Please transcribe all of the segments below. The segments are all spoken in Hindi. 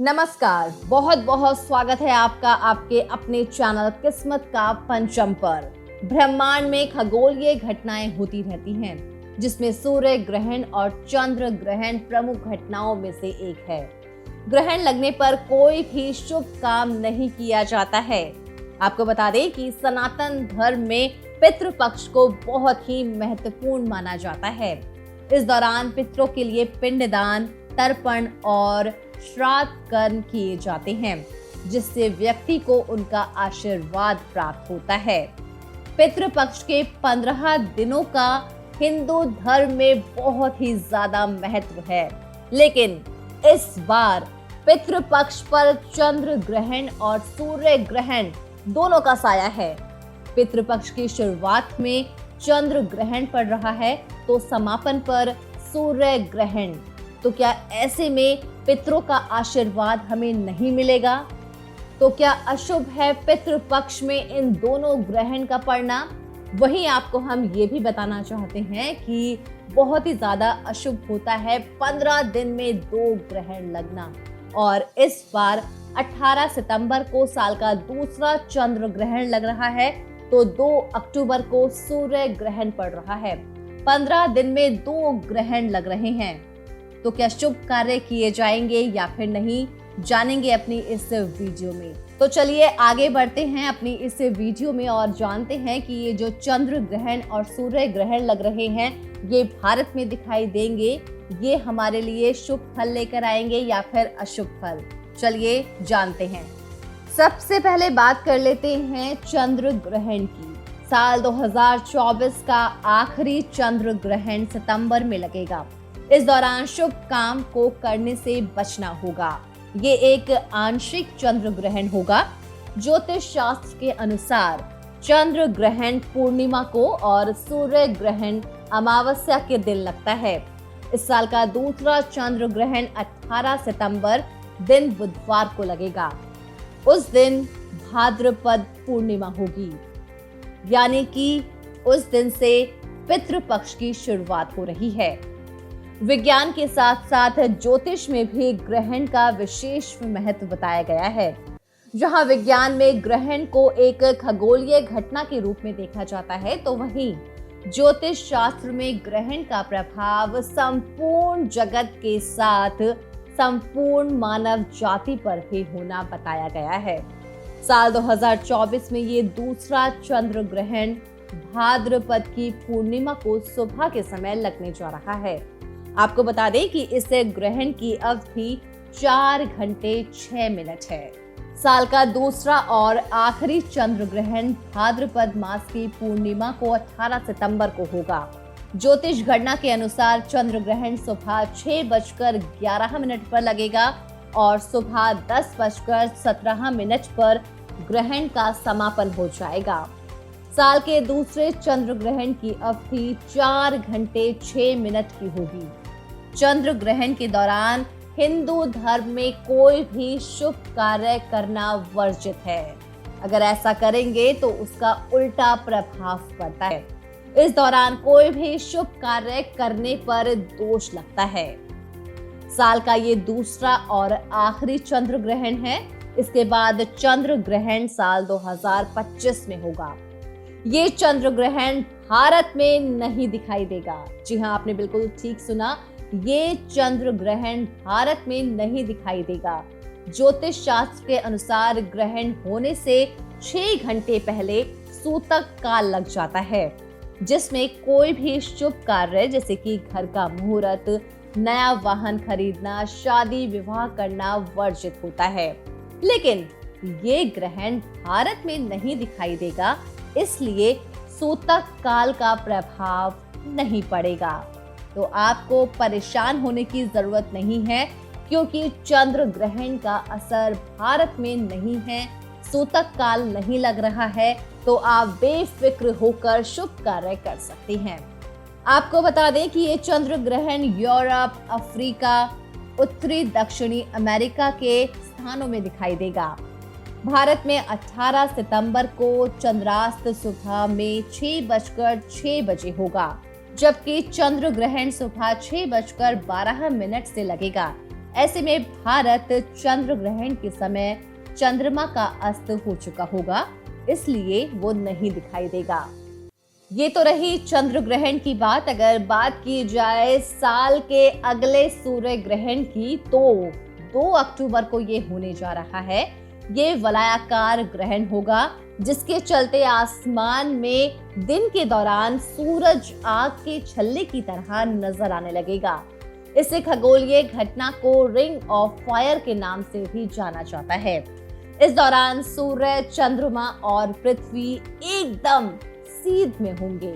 नमस्कार, बहुत बहुत स्वागत है आपका आपके अपने चैनल किस्मत का पंचम पर। ब्रह्मांड में खगोलीय घटनाएं होती रहती हैं, जिसमें सूर्य ग्रहण और चंद्र ग्रहण प्रमुख घटनाओं में से एक है। ग्रहण लगने पर कोई भी शुभ काम नहीं किया जाता है। आपको बता दें कि सनातन धर्म में पितृपक्ष को बहुत ही महत्वपूर्ण माना जाता है। इस दौरान पितरों के लिए पिंडदान, तर्पण और श्राद्ध कर्म किए जाते हैं, जिससे व्यक्ति को उनका आशीर्वाद प्राप्त होता है। पितृपक्ष के 15 दिनों का हिंदू धर्म में बहुत ही ज्यादा महत्व है, लेकिन इस बार पितृपक्ष पर चंद्र ग्रहण और सूर्य ग्रहण दोनों का साया है। पितृपक्ष की शुरुआत में चंद्र ग्रहण पड़ रहा है, तो समापन पर सूर्य ग्रहण। तो क्या ऐसे में पितरों का आशीर्वाद हमें नहीं मिलेगा? तो क्या अशुभ है पितृपक्ष में इन दोनों ग्रहण का पड़ना? वहीं आपको हम ये भी बताना चाहते हैं कि बहुत ही ज्यादा अशुभ होता है 15 दिन में 2 ग्रहण लगना। और इस बार 18 सितंबर को साल का दूसरा चंद्र ग्रहण लग रहा है, तो 2 अक्टूबर को सूर्य ग्रहण पड़ रहा है। 15 दिन में 2 ग्रहण लग रहे हैं। तो क्या शुभ कार्य किए जाएंगे या फिर नहीं, जानेंगे अपनी इस वीडियो में। तो चलिए आगे बढ़ते हैं अपनी इस वीडियो में और जानते हैं कि ये जो चंद्र ग्रहण और सूर्य ग्रहण लग रहे हैं, ये भारत में दिखाई देंगे, ये हमारे लिए शुभ फल लेकर आएंगे या फिर अशुभ फल। चलिए जानते हैं। सबसे पहले बात कर लेते हैं चंद्र ग्रहण की। साल 2024 का आखिरी चंद्र ग्रहण सितंबर में लगेगा। इस दौरान शुभ काम को करने से बचना होगा। ये एक आंशिक चंद्र ग्रहण होगा। ज्योतिष शास्त्र के अनुसार चंद्र ग्रहण पूर्णिमा को और सूर्य ग्रहण अमावस्या के दिन लगता है। इस साल का दूसरा चंद्र ग्रहण 18 सितंबर दिन बुधवार को लगेगा। उस दिन भाद्रपद पूर्णिमा होगी, यानी कि उस दिन से पितृपक्ष की शुरुआत हो रही है। विज्ञान के साथ साथ ज्योतिष में भी ग्रहण का विशेष महत्व बताया गया है। जहां विज्ञान में ग्रहण को एक खगोलीय घटना के रूप में देखा जाता है, तो वहीं ज्योतिष शास्त्र में ग्रहण का प्रभाव संपूर्ण जगत के साथ संपूर्ण मानव जाति पर भी होना बताया गया है। साल 2024 में ये दूसरा चंद्र ग्रहण भाद्रपद की पूर्णिमा को सुबह के समय लगने जा रहा है। आपको बता दें कि इस ग्रहण की अवधि 4 घंटे 6 मिनट है। साल का दूसरा और आखिरी चंद्र ग्रहण भाद्रपद मास की पूर्णिमा को 18 सितंबर को होगा। ज्योतिष गणना के अनुसार चंद्र ग्रहण सुबह 6:11 पर लगेगा और सुबह 10:17 पर ग्रहण का समापन हो जाएगा। साल के दूसरे चंद्र ग्रहण की अवधि 4 घंटे 6 मिनट की होगी। चंद्र ग्रहण के दौरान हिंदू धर्म में कोई भी शुभ कार्य करना वर्जित है। अगर ऐसा करेंगे तो उसका उल्टा प्रभाव पड़ता है। इस दौरान कोई भी शुभ कार्य करने पर दोष लगता है। साल का ये दूसरा और आखिरी चंद्र ग्रहण है। इसके बाद चंद्र ग्रहण साल 2025 में होगा। ये चंद्र ग्रहण भारत में नहीं दिखाई देगा। जी हाँ, आपने बिल्कुल ठीक सुना, ये चंद्र ग्रहण भारत में नहीं दिखाई देगा। ज्योतिष शास्त्र के अनुसार ग्रहण होने से 6 घंटे पहले सूतक काल लग जाता है, जिसमें कोई भी शुभ कार्य जैसे कि घर का मुहूर्त, नया वाहन खरीदना, शादी विवाह करना वर्जित होता है। लेकिन ये ग्रहण भारत में नहीं दिखाई देगा, इसलिए सूतक काल का प्रभाव नहीं पड़ेगा। तो आपको परेशान होने की जरूरत नहीं है, क्योंकि चंद्र ग्रहण का असर भारत में नहीं है, सूतक काल नहीं लग रहा है, तो आप बेफिक्र होकर शुभ कार्य कर सकती हैं। आपको बता दें कि ये चंद्र ग्रहण यूरोप, अफ्रीका, उत्तरी दक्षिणी अमेरिका के स्थानों में दिखाई देगा। भारत में 18 सितंबर को चंद्रास्त सुबह में 6:06 होगा, जबकि चंद्र ग्रहण सुबह 6:12 से लगेगा। ऐसे में भारत चंद्र ग्रहण के समय चंद्रमा का अस्त हो चुका होगा, इसलिए वो नहीं दिखाई देगा। ये तो रही चंद्र ग्रहण की बात। अगर बात की जाए साल के अगले सूर्य ग्रहण की, तो 2 अक्टूबर को ये होने जा रहा है। ये वलयाकार ग्रहण होगा, जिसके चलते आसमान में दिन के दौरान सूरज आग के छल्ले की तरह नजर आने लगेगा। इस खगोलीय घटना को रिंग ऑफ फायर के नाम से भी जाना जाता है। इस दौरान सूर्य, चंद्रमा और पृथ्वी एकदम सीध में होंगे।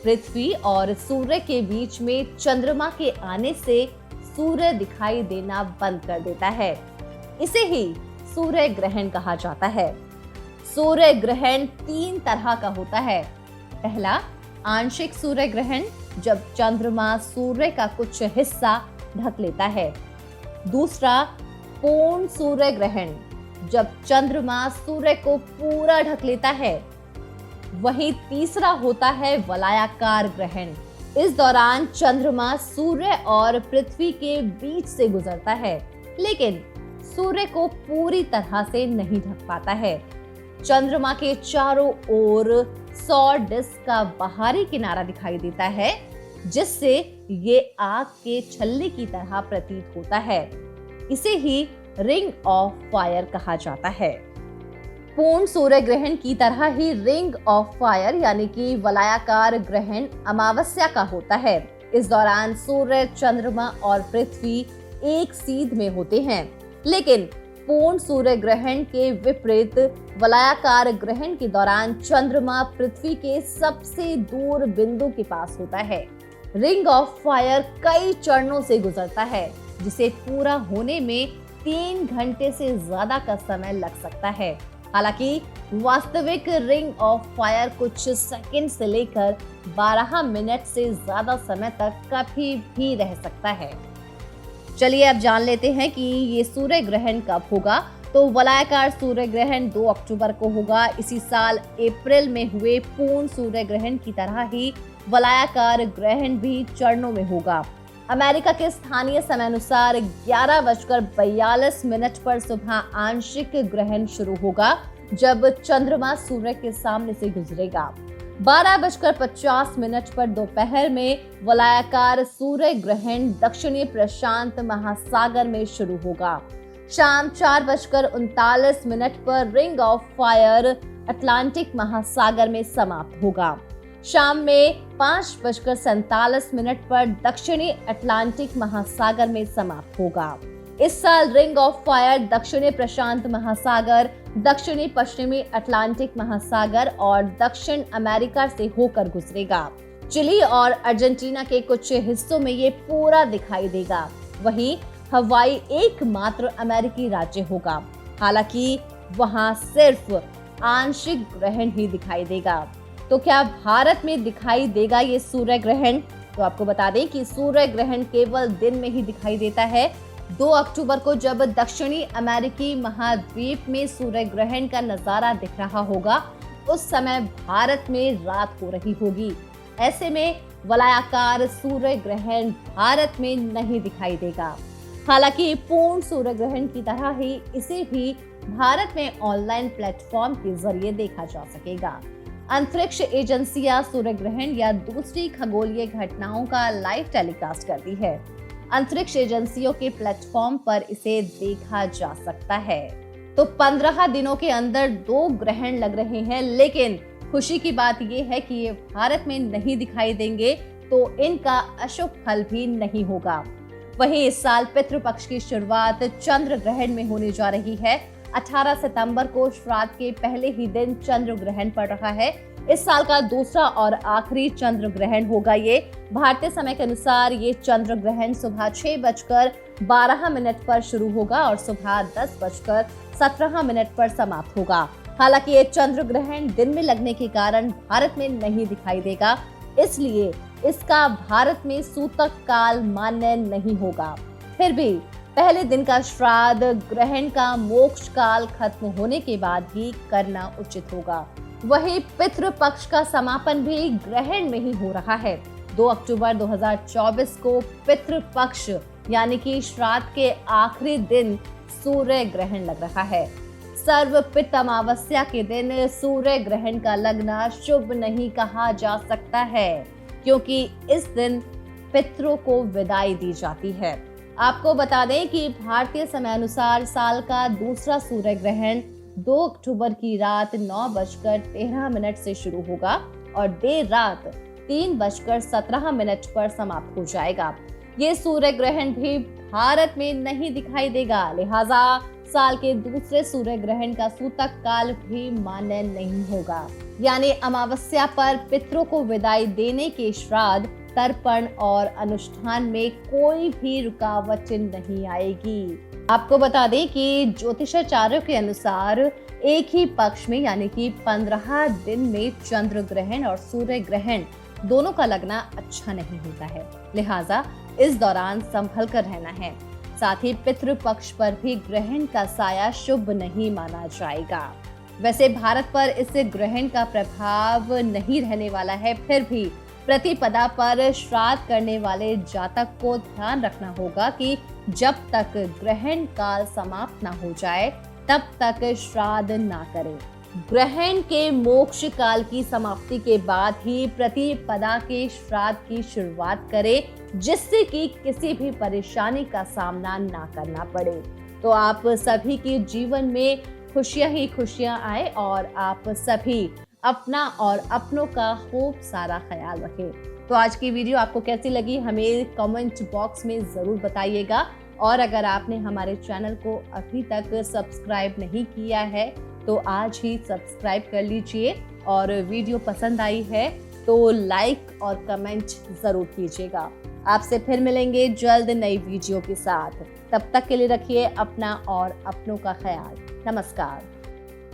पृथ्वी और सूर्य के बीच में चंद्रमा के आने से सूर्य दिखाई देना बंद कर देता है। इसे ही सूर्य ग्रहण कहा जाता है। सूर्य ग्रहण 3 तरह का होता है। पहला, आंशिक सूर्य ग्रहण, जब चंद्रमा सूर्य का कुछ हिस्सा ढक लेता है। दूसरा, पूर्ण सूर्य ग्रहण, जब चंद्रमा सूर्य को पूरा ढक लेता है। वहीं तीसरा होता है वलयाकार ग्रहण। इस दौरान चंद्रमा सूर्य और पृथ्वी के बीच से गुजरता है, लेकिन सूर्य को पूरी तरह से नहीं ढक पाता है। चंद्रमा के चारों ओर सौर डिस्क का बाहरी किनारा दिखाई देता है, जिससे ये आग के छल्ले की तरह प्रतीत होता है। इसे ही रिंग ऑफ फायर कहा जाता है। पूर्ण सूर्य ग्रहण की तरह ही रिंग ऑफ फायर यानी कि वलयाकार ग्रहण अमावस्या का होता है। इस दौरान सूर्य, चंद्रमा और पृथ्वी एक सीध में होते हैं, लेकिन पूर्ण सूर्य ग्रहण के विपरीत वलयाकार ग्रहण के दौरान चंद्रमा पृथ्वी के सबसे दूर बिंदु के पास होता है। रिंग ऑफ फायर कई चरणों से गुजरता है, जिसे पूरा होने में 3 घंटे से ज्यादा का समय लग सकता है। हालांकि वास्तविक रिंग ऑफ फायर कुछ सेकंड से लेकर 12 मिनट से ज्यादा समय तक कभी भी रह सकता है। चलिए अब जान लेते हैं कि ये सूर्य ग्रहण कब होगा। तो वलयाकार सूर्य ग्रहण 2 अक्टूबर को होगा। इसी साल अप्रैल में हुए पूर्ण सूर्य ग्रहण की तरह ही वलयाकार ग्रहण भी चरणों में होगा। अमेरिका के स्थानीय समय अनुसार 11:42 पर सुबह आंशिक ग्रहण शुरू होगा, जब चंद्रमा सूर्य के सामने से गुजरेगा। 12:50 पर दोपहर में वलयाकार सूर्य ग्रहण दक्षिणी प्रशांत महासागर में शुरू होगा। शाम 4:39 पर रिंग ऑफ फायर अटलांटिक महासागर में समाप्त होगा। शाम में 5:47 पर दक्षिणी अटलांटिक महासागर में समाप्त होगा। इस साल रिंग ऑफ फायर दक्षिणी प्रशांत महासागर, दक्षिणी पश्चिमी अटलांटिक महासागर और दक्षिण अमेरिका से होकर गुजरेगा। चिली और अर्जेंटीना के कुछ हिस्सों में ये पूरा दिखाई देगा। वहीं हवाई एकमात्र अमेरिकी राज्य होगा। हालांकि वहां सिर्फ आंशिक ग्रहण ही दिखाई देगा। तो क्या भारत में दिखाई देगा ये सूर्य ग्रहण? तो आपको बता दें कि सूर्य ग्रहण केवल दिन में ही दिखाई देता है। 2 अक्टूबर को जब दक्षिणी अमेरिकी महाद्वीप में सूर्य ग्रहण का नजारा दिख रहा होगा, उस समय भारत में रात हो रही होगी। ऐसे में वलयाकार सूर्य ग्रहण भारत में नहीं दिखाई देगा। हालांकि पूर्ण सूर्य ग्रहण की तरह ही इसे भी भारत में ऑनलाइन प्लेटफॉर्म के जरिए देखा जा सकेगा। अंतरिक्ष एजेंसियां सूर्य ग्रहण या दूसरी खगोलीय घटनाओं का लाइव टेलीकास्ट करती है। अंतरिक्ष एजेंसियों के प्लेटफॉर्म पर इसे देखा जा सकता है। तो 15 दिनों के अंदर 2 ग्रहण लग रहे हैं, लेकिन खुशी की बात यह है कि ये भारत में नहीं दिखाई देंगे, तो इनका अशुभ फल भी नहीं होगा। वहीं इस साल पितृपक्ष की शुरुआत चंद्र ग्रहण में होने जा रही है। 18 सितंबर को श्राद्ध के पहले ही दिन चंद्र ग्रहण पड़ रहा है। इस साल का दूसरा और आखिरी चंद्र ग्रहण होगा ये। भारतीय समय के अनुसार ये चंद्र ग्रहण सुबह 6:12 पर शुरू होगा और सुबह 10:17 पर समाप्त होगा। हालांकि ये चंद्र ग्रहण दिन में लगने के कारण भारत में नहीं दिखाई देगा, इसलिए इसका भारत में सूतक काल मान्य नहीं होगा। फिर भी पहले दिन का श्राद्ध ग्रहण का मोक्ष काल खत्म होने के बाद ही करना उचित होगा। वहीं पितृपक्ष का समापन भी ग्रहण में ही हो रहा है। 2 अक्टूबर 2024 को पितृपक्ष यानी कि श्राद्ध के आखिरी दिन सूर्य ग्रहण लग रहा है। सर्वपित अमावस्या के दिन सूर्य ग्रहण का लगना शुभ नहीं कहा जा सकता है, क्योंकि इस दिन पितरों को विदाई दी जाती है। आपको बता दें कि भारतीय समय अनुसार साल का दूसरा सूर्य ग्रहण 2 अक्टूबर की रात 9:13 से शुरू होगा और देर रात 3:17 पर समाप्त हो जाएगा। ये सूर्य ग्रहण भी भारत में नहीं दिखाई देगा, लिहाजा साल के दूसरे सूर्य ग्रहण का सूतक काल भी मान्य नहीं होगा। यानी अमावस्या पर पितरों को विदाई देने के श्राद्ध, तर्पण और अनुष्ठान में कोई भी रुकावट नहीं आएगी। आपको बता दें कि ज्योतिषाचार्यों के अनुसार एक ही पक्ष में यानी कि 15 दिन में चंद्र ग्रहण और सूर्य ग्रहण दोनों का लगना अच्छा नहीं होता है, लिहाजा इस दौरान संभल कर रहना है। साथ ही पितृपक्ष पर भी ग्रहण का साया शुभ नहीं माना जाएगा। वैसे भारत पर इस ग्रहण का प्रभाव नहीं रहने वाला है, फिर भी प्रतिपदा पर श्राद्ध करने वाले जातक को ध्यान रखना होगा कि जब तक ग्रहण काल समाप्त न हो जाए तब तक श्राद्ध ना करें। ग्रहण के मोक्ष काल की समाप्ति के बाद ही प्रतिपदा के श्राद्ध की शुरुआत करें, जिससे कि किसी भी परेशानी का सामना ना करना पड़े। तो आप सभी के जीवन में खुशियां ही खुशियां आए और आप सभी अपना और अपनों का खूब सारा ख्याल रखें। तो आज की वीडियो आपको कैसी लगी हमें कमेंट बॉक्स में ज़रूर बताइएगा, और अगर आपने हमारे चैनल को अभी तक सब्सक्राइब नहीं किया है तो आज ही सब्सक्राइब कर लीजिए, और वीडियो पसंद आई है तो लाइक और कमेंट ज़रूर कीजिएगा। आपसे फिर मिलेंगे जल्द नई वीडियो के साथ। तब तक के लिए रखिए अपना और अपनों का ख्याल। नमस्कार।